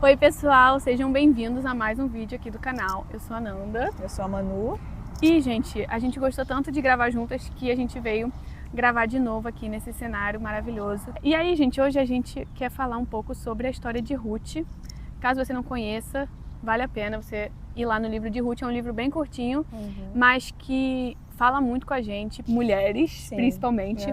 Oi pessoal, sejam bem-vindos a mais um vídeo aqui do canal. Eu sou a Nanda. Eu sou a Manu. E, gente, a gente gostou tanto de gravar juntas que a gente veio gravar de novo aqui nesse cenário maravilhoso. E aí, gente, hoje a gente quer falar um pouco sobre a história de Ruth. Caso você não conheça, vale a pena você ir lá no livro de Ruth. É um livro bem curtinho, mas que fala muito com a gente, mulheres, Sim. Principalmente.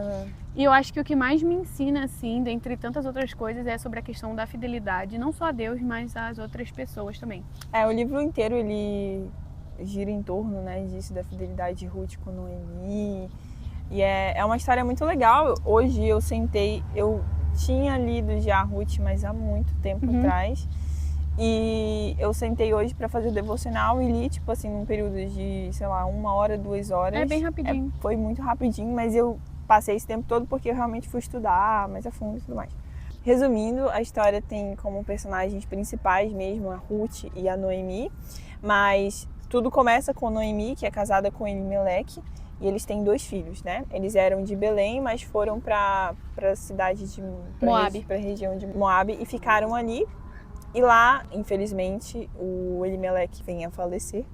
E eu acho que o que mais me ensina, assim, dentre tantas outras coisas, é sobre a questão da fidelidade, não só a Deus, mas às outras pessoas também. O livro inteiro ele gira em torno, né, disso, da fidelidade de Ruth com Noemi. E é uma história muito legal. Hoje eu tinha lido já Ruth, mas há muito tempo atrás. E eu sentei hoje para fazer o devocional e li, tipo assim, num período de, sei lá, 1 hora, 2 horas. É bem rapidinho. Foi muito rapidinho, mas eu passei esse tempo todo porque eu realmente fui estudar mais a fundo e tudo mais. Resumindo, a história tem como personagens principais mesmo a Ruth e a Noemi, mas tudo começa com Noemi, que é casada com Elimeleque, e eles têm 2 filhos, né? Eles eram de Belém, mas foram para a cidade de Moabe, para a região de Moabe, e ficaram ali. E lá, infelizmente, o Elimeleque vem a falecer.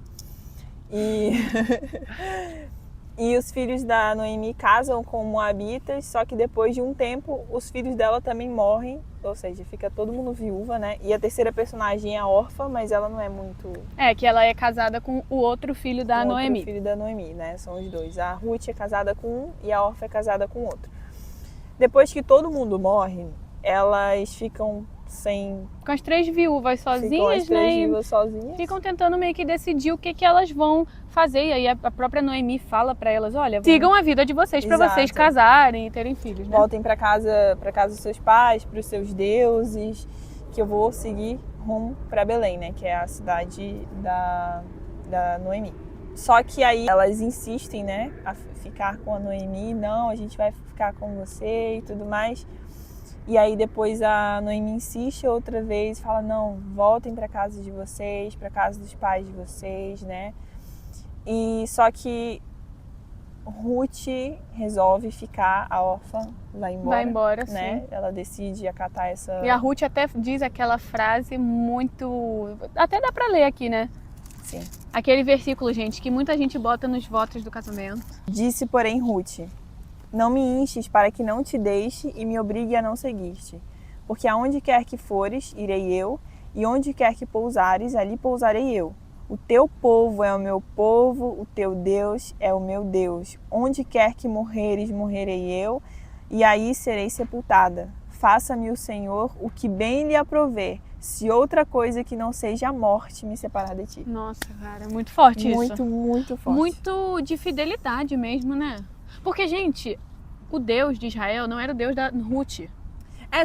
E os filhos da Noemi casam com moabitas, só que depois de um tempo, os filhos dela também morrem, ou seja, fica todo mundo viúva, né? E a terceira personagem é a órfã, mas ela não é muito... Que ela é casada com o outro filho da Noemi. O outro filho da Noemi, né? São os dois. A Ruth é casada com um e a órfã é casada com o outro. Depois que todo mundo morre, elas ficam com as 3 viúvas sozinhas, ficam as 3 viúvas sozinhas. Ficam tentando meio que decidir o que elas vão fazer. E aí a própria Noemi fala pra elas, olha, sigam a vida de vocês pra vocês casarem e terem filhos, né? Voltem pra casa dos seus pais, pros seus deuses, que eu vou seguir rumo pra Belém, né? Que é a cidade da Noemi. Só que aí elas insistem, né? A ficar com a Noemi. Não, a gente vai ficar com você e tudo mais. E aí depois a Noemi insiste outra vez, fala, não, voltem para casa de vocês, para casa dos pais de vocês, né? E só que Ruth resolve ficar, a órfã vai embora, né? Sim. Ela decide acatar essa... E a Ruth até diz aquela frase muito... Até dá para ler aqui, né? Sim. Aquele versículo, gente, que muita gente bota nos votos do casamento. Disse, porém, Ruth... Não me instes para que não te deixe e me obrigue a não seguir-te. Porque aonde quer que fores, irei eu, e onde quer que pousares, ali pousarei eu. O teu povo é o meu povo, o teu Deus é o meu Deus. Onde quer que morreres, morrerei eu, e aí serei sepultada. Faça-me o Senhor o que bem lhe aprover, se outra coisa que não seja a morte me separar de ti. Nossa, cara, é muito forte isso. Muito, muito forte. Muito de fidelidade mesmo, né? Porque, gente, o Deus de Israel não era o Deus da Ruth.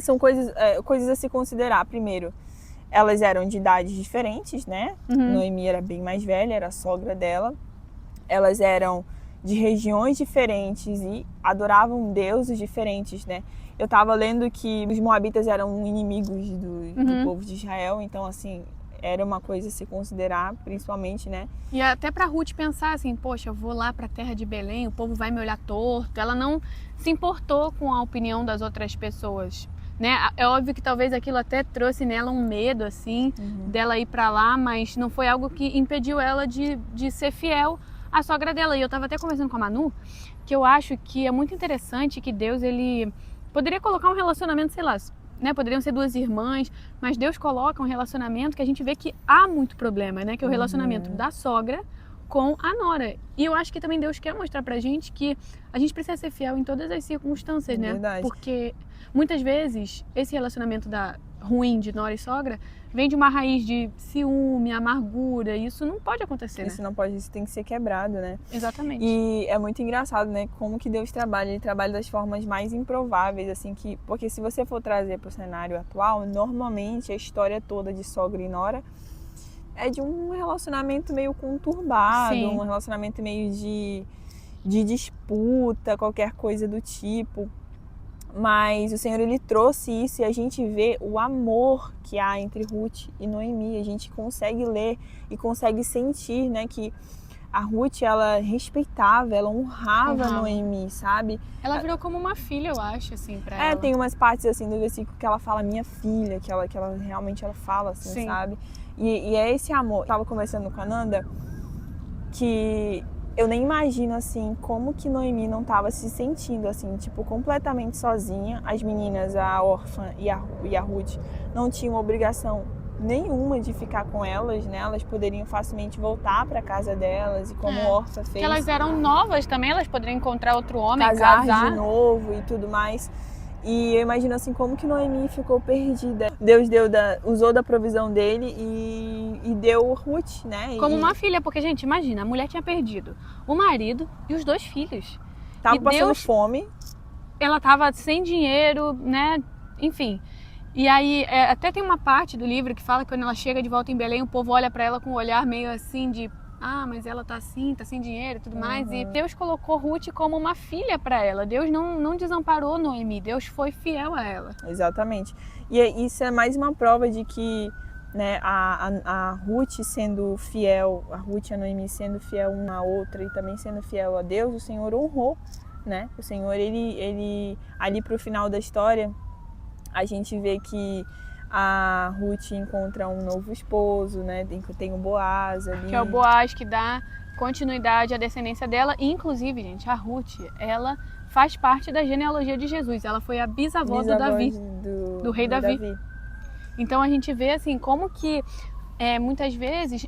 São coisas a se considerar. Primeiro, elas eram de idades diferentes, né? Noemi era bem mais velha, era a sogra dela. Elas eram de regiões diferentes e adoravam deuses diferentes, né? Eu tava lendo que os moabitas eram inimigos do povo de Israel, então, assim... Era uma coisa a se considerar, principalmente, né? E até pra Ruth pensar assim, poxa, eu vou lá pra terra de Belém, o povo vai me olhar torto. Ela não se importou com a opinião das outras pessoas, né? É óbvio que talvez aquilo até trouxe nela um medo, assim, dela ir pra lá, mas não foi algo que impediu ela de ser fiel à sogra dela. E eu tava até conversando com a Manu, que eu acho que é muito interessante que Deus, ele poderia colocar um relacionamento, sei lá, né? Poderiam ser 2 irmãs, mas Deus coloca um relacionamento que a gente vê que há muito problema, né? Que é o relacionamento da sogra com a nora. E eu acho que também Deus quer mostrar pra gente que a gente precisa ser fiel em todas as circunstâncias, né? Verdade. Porque muitas vezes esse relacionamento ruim de nora e sogra vem de uma raiz de ciúme, amargura, e isso não pode acontecer, Isso né? não pode, isso tem que ser quebrado, né? Exatamente. E é muito engraçado, né? Como que Deus trabalha, ele trabalha das formas mais improváveis, assim, porque se você for trazer para o cenário atual, normalmente a história toda de sogra e nora é de um relacionamento meio conturbado, Sim. Um relacionamento meio de disputa, qualquer coisa do tipo. Mas o Senhor, ele trouxe isso e a gente vê o amor que há entre Ruth e Noemi. A gente consegue ler e consegue sentir, né, que a Ruth, ela respeitava, ela honrava Honrava. Noemi, sabe? Ela virou como uma filha, eu acho, assim, pra ela. Tem umas partes assim do versículo que ela fala minha filha, que ela realmente ela fala assim, Sim. sabe? E é esse amor. Eu tava conversando com a Nanda que eu nem imagino assim como que Noemi não tava se sentindo assim, tipo, completamente sozinha. As meninas, a órfã e a Ruth, não tinham obrigação nenhuma de ficar com elas, né? Elas poderiam facilmente voltar para casa delas e como órfã fez. Porque elas eram novas também, elas poderiam encontrar outro homem, casar casar. de novo e tudo mais. E eu imagino assim como que Noemi ficou perdida. Deus usou da provisão dele e deu Ruth, né? Como uma filha, porque, gente, imagina, a mulher tinha perdido o marido e os 2 filhos. Tava E passando Deus, fome. ela tava sem dinheiro, né? Enfim. E aí, até tem uma parte do livro que fala que quando ela chega de volta em Belém, o povo olha pra ela com um olhar meio assim de mas ela tá assim, tá sem dinheiro e tudo mais. E Deus colocou Ruth como uma filha pra ela. Deus não desamparou Noemi, Deus foi fiel a ela. Exatamente. E isso é mais uma prova de que, né, a Ruth sendo fiel, a Ruth e a Noemi sendo fiel uma à outra e também sendo fiel a Deus, o Senhor honrou, né? O Senhor, ele ali pro final da história, a gente vê que a Ruth encontra um novo esposo, né? Tem o Boaz ali. Que é o Boaz que dá continuidade à descendência dela. E, inclusive, gente, a Ruth, ela faz parte da genealogia de Jesus. Ela foi a bisavó do Davi, do rei Davi. Então a gente vê assim como que muitas vezes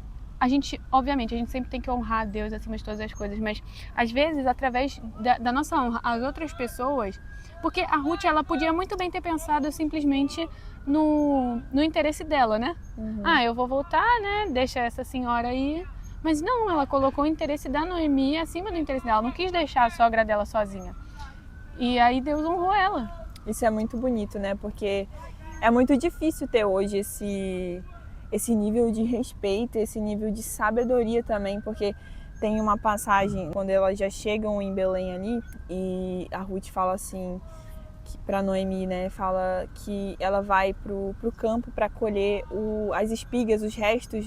obviamente, a gente sempre tem que honrar a Deus acima de todas as coisas, mas às vezes através da nossa honra às outras pessoas, porque a Ruth, ela podia muito bem ter pensado simplesmente no interesse dela, né? Eu vou voltar, né? Deixa essa senhora aí. Mas não, ela colocou o interesse da Noemi acima do interesse dela. Ela não quis deixar a sogra dela sozinha. E aí Deus honrou ela. Isso é muito bonito, né? Porque é muito difícil ter hoje esse nível de respeito, esse nível de sabedoria também, porque tem uma passagem quando elas já chegam em Belém ali e a Ruth fala assim para Noemi, né? Fala que ela vai pro campo para colher as espigas, os restos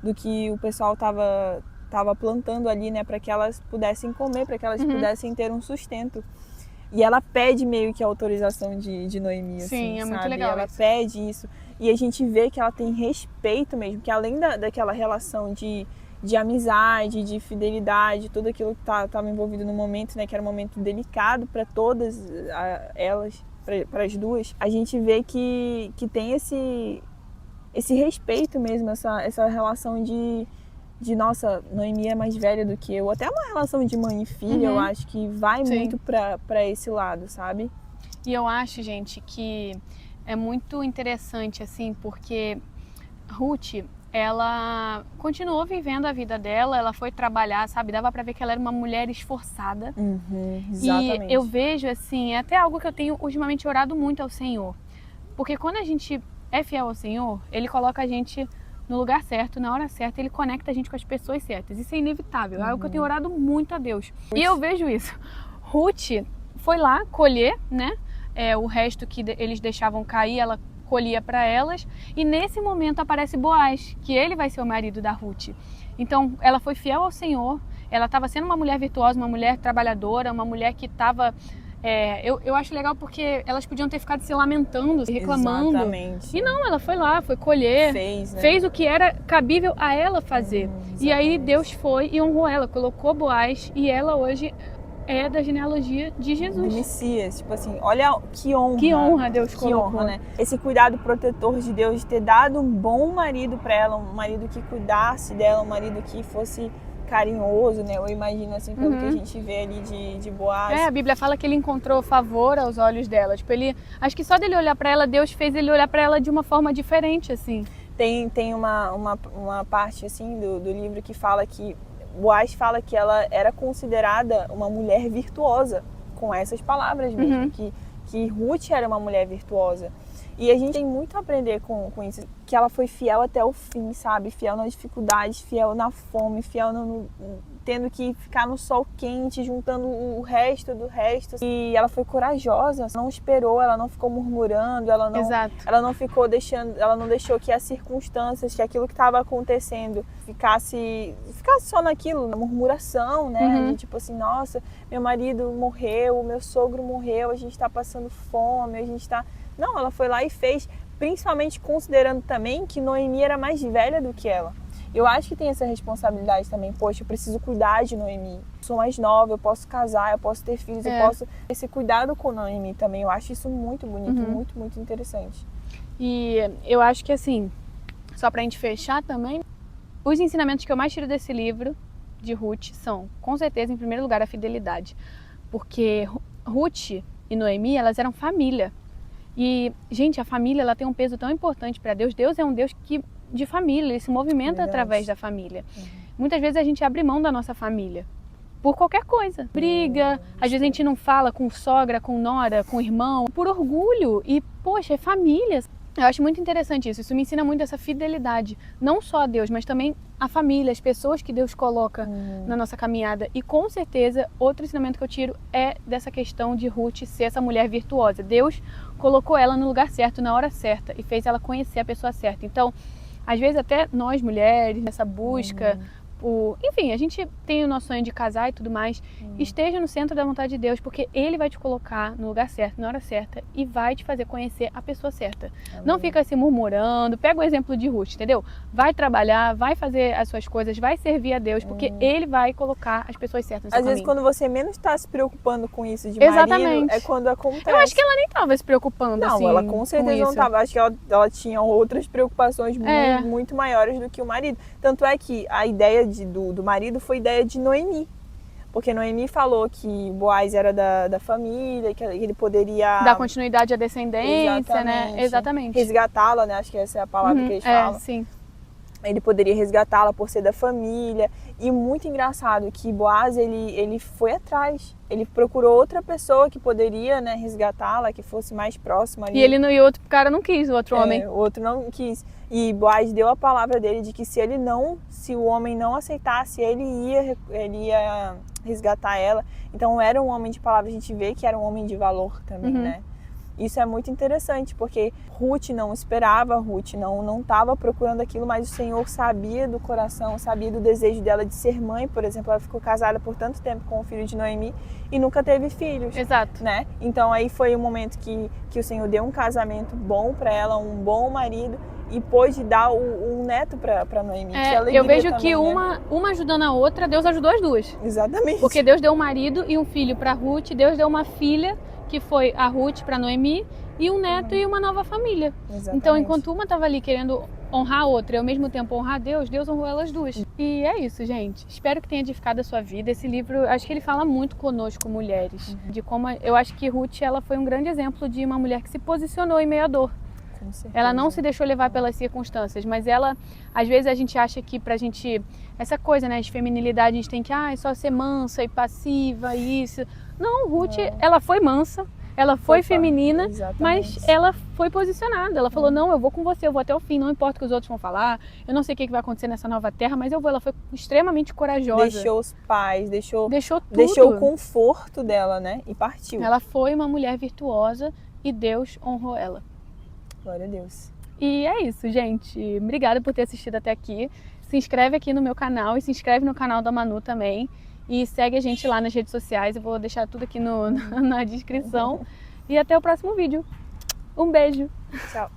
do que o pessoal tava plantando ali, né? Para que elas pudessem comer, para que elas pudessem ter um sustento. E ela pede meio que a autorização de Noemi, Sim, assim, é sabe? muito legal. Ela pede isso. E a gente vê que ela tem respeito mesmo, que além daquela relação de amizade, de fidelidade, tudo aquilo que estava envolvido no momento, né? Que era um momento delicado para todas elas, para as duas. A gente vê que tem esse respeito mesmo, essa relação de nossa, Noemi é mais velha do que eu. Até uma relação de mãe e filha, eu acho que vai muito pra esse lado, sabe? E eu acho, gente, que é muito interessante, assim, porque Ruth, ela continuou vivendo a vida dela, ela foi trabalhar, sabe? Dava pra ver que ela era uma mulher esforçada. Exatamente. E eu vejo, assim, é até algo que eu tenho ultimamente orado muito ao Senhor. Porque quando a gente é fiel ao Senhor, Ele coloca a gente no lugar certo, na hora certa, Ele conecta a gente com as pessoas certas. Isso é inevitável, é algo que eu tenho orado muito a Deus. E eu vejo isso. Ruth foi lá colher, né? O resto que eles deixavam cair, ela colhia para elas. E nesse momento aparece Boaz, que ele vai ser o marido da Ruth. Então, ela foi fiel ao Senhor. Ela estava sendo uma mulher virtuosa, uma mulher trabalhadora, uma mulher que estava... eu acho legal porque elas podiam ter ficado se lamentando, se reclamando. Exatamente. E não, ela foi lá, foi colher, fez o que era cabível a ela fazer. E aí Deus foi e honrou ela, colocou Boaz e ela hoje é da genealogia de Jesus. Do Messias, tipo assim, olha que honra. Que honra Deus colocou. Que honra, né? Esse cuidado protetor de Deus, de ter dado um bom marido para ela, um marido que cuidasse dela, um marido que fosse carinhoso, né? Eu imagino assim, pelo que a gente vê ali de Boaz. A Bíblia fala que ele encontrou favor aos olhos dela. Tipo, acho que só dele olhar para ela, Deus fez ele olhar para ela de uma forma diferente, assim. Tem uma parte, assim, do livro que fala que Boaz fala que ela era considerada uma mulher virtuosa, com essas palavras mesmo, que Ruth era uma mulher virtuosa. E a gente tem muito a aprender com isso, que ela foi fiel até o fim, sabe? Fiel nas dificuldades, fiel na fome, fiel tendo que ficar no sol quente, juntando o resto do resto. E ela foi corajosa, não esperou, ela não ficou murmurando, ela não ficou deixando, ela não deixou que as circunstâncias, que aquilo que estava acontecendo ficasse só naquilo, na murmuração, né? De tipo assim, nossa, meu marido morreu, meu sogro morreu, a gente tá passando fome, a gente tá... Não, ela foi lá e fez, principalmente considerando também que Noemi era mais velha do que ela. Eu acho que tem essa responsabilidade também. Poxa, eu preciso cuidar de Noemi. Eu sou mais nova, eu posso casar, eu posso ter filhos, eu posso ter esse cuidado com Noemi também. Eu acho isso muito bonito, muito, muito interessante. E eu acho que assim, só pra gente fechar também, os ensinamentos que eu mais tiro desse livro de Ruth são, com certeza, em primeiro lugar, a fidelidade. Porque Ruth e Noemi, elas eram família. E, gente, a família, ela tem um peso tão importante para Deus. Deus é um Deus de família, ele se movimenta através da família. Muitas vezes a gente abre mão da nossa família por qualquer coisa. Briga, às vezes a gente não fala com sogra, com nora, com irmão, por orgulho. E, poxa, é família. Eu acho muito interessante isso. Isso me ensina muito essa fidelidade. Não só a Deus, mas também a família, as pessoas que Deus coloca na nossa caminhada. E com certeza, outro ensinamento que eu tiro é dessa questão de Ruth ser essa mulher virtuosa. Deus colocou ela no lugar certo, na hora certa, e fez ela conhecer a pessoa certa. Então, às vezes até nós mulheres, nessa busca, enfim, a gente tem o nosso sonho de casar e tudo mais, esteja no centro da vontade de Deus, porque Ele vai te colocar no lugar certo, na hora certa, e vai te fazer conhecer a pessoa certa. Não fica se murmurando, pega o exemplo de Ruth, entendeu? Vai trabalhar, vai fazer as suas coisas, vai servir a Deus, porque Ele vai colocar as pessoas certas no seu caminho. Às vezes quando você menos está se preocupando com isso de marido, é quando acontece. Eu acho que ela nem estava se preocupando assim. Não, ela com certeza não estava. Acho que ela tinha outras preocupações muito maiores do que o marido. Tanto é que a ideia do marido foi ideia de Noemi. Porque Noemi falou que Boaz era da família, que ele poderia... dar continuidade à descendência, né? Exatamente. Resgatá-la, né? Acho que essa é a palavra que eles falam. Sim. Ele poderia resgatá-la por ser da família. E muito engraçado que Boaz, ele foi atrás. Ele procurou outra pessoa que poderia, né, resgatá-la, que fosse mais próxima ali. E o outro cara não quis, o outro homem. O outro não quis. E Boaz deu a palavra dele de que se o homem não aceitasse, ele ia resgatar ela. Então era um homem de palavra, a gente vê que era um homem de valor também, né? Isso é muito interessante, porque Ruth não esperava, Ruth não estava procurando aquilo, mas o Senhor sabia do coração, sabia do desejo dela de ser mãe, por exemplo. Ela ficou casada por tanto tempo com o filho de Noemi e nunca teve filhos. Exato. Né? Então aí foi o momento que o Senhor deu um casamento bom para ela, um bom marido, e pôde dar um neto para Noemi. Eu vejo que uma ajudando a outra, Deus ajudou as duas. Exatamente. Porque Deus deu um marido e um filho para Ruth, Deus deu uma filha, que foi a Ruth para Noemi, e um neto e uma nova família. Exatamente. Então, enquanto uma estava ali querendo honrar a outra e ao mesmo tempo honrar Deus, Deus honrou elas duas. E é isso, gente. Espero que tenha edificado a sua vida. Esse livro, acho que ele fala muito conosco, mulheres. De como eu acho que Ruth, ela foi um grande exemplo de uma mulher que se posicionou em meio à dor. Ela não se deixou levar pelas circunstâncias, mas ela, às vezes a gente acha que pra gente, essa coisa, né, de feminilidade, a gente tem que só ser mansa e passiva e isso. Não, Ruth, ela foi mansa, ela foi feminina, mas ela foi posicionada. Ela falou, não, eu vou com você, eu vou até o fim, não importa o que os outros vão falar, eu não sei o que vai acontecer nessa nova terra, mas eu vou. Ela foi extremamente corajosa. Deixou os pais, deixou tudo. Deixou o conforto dela, né, e partiu. Ela foi uma mulher virtuosa e Deus honrou ela. Glória a Deus. E é isso, gente. Obrigada por ter assistido até aqui. Se inscreve aqui no meu canal e se inscreve no canal da Manu também. E segue a gente lá nas redes sociais. Eu vou deixar tudo aqui na descrição. E até o próximo vídeo. Um beijo. Tchau.